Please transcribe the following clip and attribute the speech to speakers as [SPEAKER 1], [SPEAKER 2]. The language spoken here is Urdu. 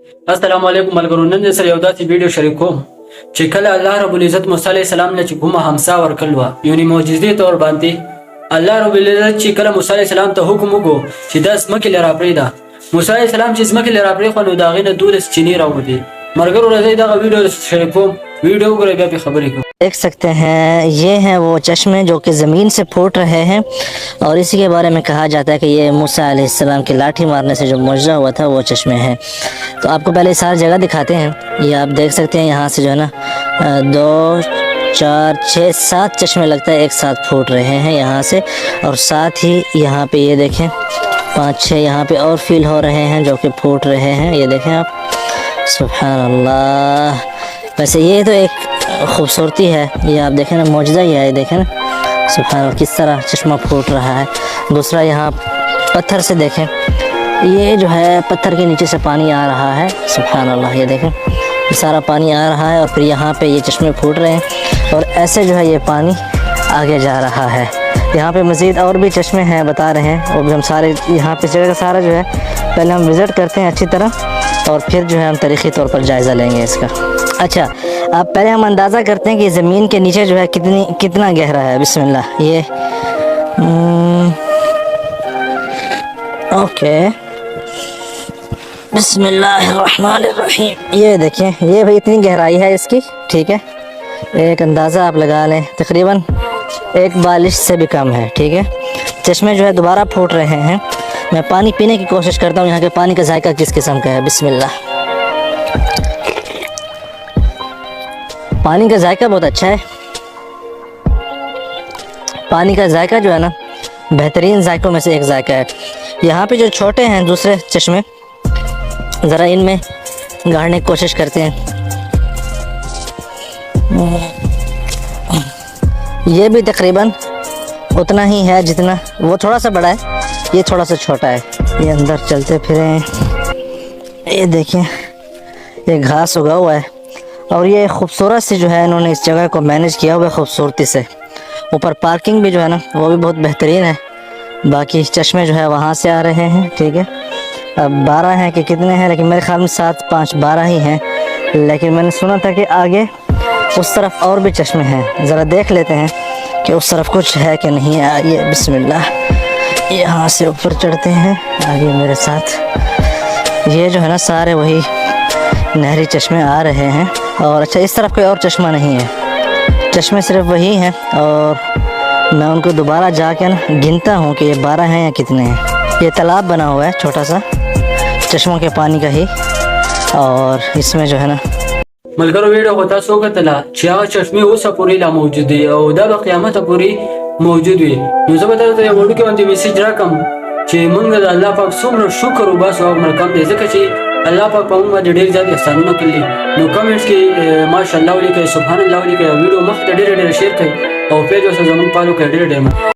[SPEAKER 1] السلام علیکم ملګرو، نن د سره یو داسې ویډیو شریکوم چې کله الله رب العزت موسی علیه السلام نه چې کومه همسا ورکړل وه، یعنې معجزې طور باندې الله رب العزت چې کله موسی علیه السلام ته حکم وکړو چې دا ځمکې له راپرېږده، موسی علیه السلام چې ځمکې له راپرېښوه نو د هغې نه 12 چینې راووتې. ملګرو راځئ دغه ویډیو شریکوم، ویڈیو وګورئ بیا پې خبرې کوو.
[SPEAKER 2] دیکھ سکتے ہیں یہ ہیں وہ چشمے جو کہ زمین سے پھوٹ رہے ہیں، اور اسی کے بارے میں کہا جاتا ہے کہ یہ موسیٰ علیہ السلام کی لاٹھی مارنے سے جو معجزہ ہوا تھا وہ چشمے ہیں. تو آپ کو پہلے ساری جگہ دکھاتے ہیں. یہ آپ دیکھ سکتے ہیں یہاں سے جو ہے نا 2 4 6 7 چشمے لگتا ہے ایک ساتھ پھوٹ رہے ہیں یہاں سے، اور ساتھ ہی یہاں پہ یہ دیکھیں 5 6 یہاں پہ اور فیل ہو رہے ہیں جو کہ پھوٹ رہے ہیں. یہ دیکھیں آپ، سبحان اللہ. ویسے یہ تو ایک خوبصورتی ہے، یہ آپ دیکھیں نا معجزہ ہی ہے. یہ دیکھیں نا سبحان اللہ کس طرح چشمہ پھوٹ رہا ہے. دوسرا یہاں پتھر سے دیکھیں، یہ جو ہے پتھر کے نیچے سے پانی آ رہا ہے. سبحان اللہ، یہ دیکھیں یہ سارا پانی آ رہا ہے اور پھر یہاں پہ یہ چشمے پھوٹ رہے ہیں، اور ایسے جو ہے یہ پانی آگے جا رہا ہے. یہاں پہ مزید اور بھی چشمے ہیں بتا رہے ہیں، وہ بھی ہم سارے یہاں پہ جگہ کا سارا جو ہے پہلے ہم وزٹ کرتے ہیں اچھی طرح، اور پھر جو ہے ہم تاریخی طور پر جائزہ لیں گے اس کا. اچھا، آپ پہلے ہم اندازہ کرتے ہیں کہ زمین کے نیچے جو ہے کتنا گہرا ہے. بسم اللہ. یہ اوکے، بسم اللہ الرحمن الرحیم. یہ دیکھیں یہ بھائی اتنی گہرائی ہے اس کی، ٹھیک ہے. ایک اندازہ آپ لگا لیں، تقریباً 1 بالش سے بھی کم ہے، ٹھیک ہے. چشمے جو ہے دوبارہ پھوٹ رہے ہیں. میں پانی پینے کی کوشش کرتا ہوں، یہاں کے پانی کا ذائقہ کس قسم کا ہے. بسم اللہ. پانی کا ذائقہ بہت اچھا ہے. پانی کا ذائقہ جو ہے نا بہترین ذائقوں میں سے ایک ذائقہ ہے. یہاں پہ جو چھوٹے ہیں دوسرے چشمے، ذرا ان میں گاڑنے کی کوشش کرتے ہیں. یہ بھی تقریباً اتنا ہی ہے جتنا وہ، تھوڑا سا بڑا ہے، یہ تھوڑا سا چھوٹا ہے. یہ اندر چلتے پھریں، یہ دیکھیں یہ گھاس اگا ہوا ہے، اور یہ خوبصورت سے جو ہے انہوں نے اس جگہ کو مینیج کیا ہوا ہے خوبصورتی سے. اوپر پارکنگ بھی جو ہے نا وہ بھی بہت بہترین ہے. باقی چشمے جو ہے وہاں سے آ رہے ہیں، ٹھیک ہے. اب 12 ہیں کہ کتنے ہیں، لیکن میرے خیال میں 7 5 12 ہی ہیں. لیکن میں نے سنا تھا کہ آگے اس طرف اور بھی چشمے ہیں. ذرا دیکھ لیتے ہیں کہ اس طرف کچھ ہے کہ نہیں. آئیے بسم اللہ، یہاں سے اوپر چڑھتے ہیں. آگے میرے ساتھ. یہ جو ہے نا سارے وہی نہری چشمے آ رہے ہیں. اور اچھا، اس طرف کوئی اور چشمہ نہیں ہے، چشمے صرف وہی ہیں. اور میں ان کو دوبارہ جا کے نا گنتا ہوں کہ یہ 12 ہیں یا کتنے ہیں. یہ تالاب بنا ہوا ہے چھوٹا سا چشموں کے پانی کا ہی، اور اس میں جو ہے نا
[SPEAKER 1] ملګرو ویډیو خو تاسو وکتله چې هغه چشمې اوسه پورې لا موجود دي او دا به قیامته پورې موجود وي. نو زه به تاسو ته یو وړوکی باندې میسیج راکړم چې موږ د الله پاک څومره شکر وباسو او کم دی، ځکه چې الله پاک په موږ باندې ډېر زیات احسانونه کړي. نو کمنټس کې ماشاءالله ولیکئ، سبحان الله ولیکئ، او ویډیو مخ ته ډېر شیر کړئ، او پیج اوسه زموږ فالو کړئ. ډېر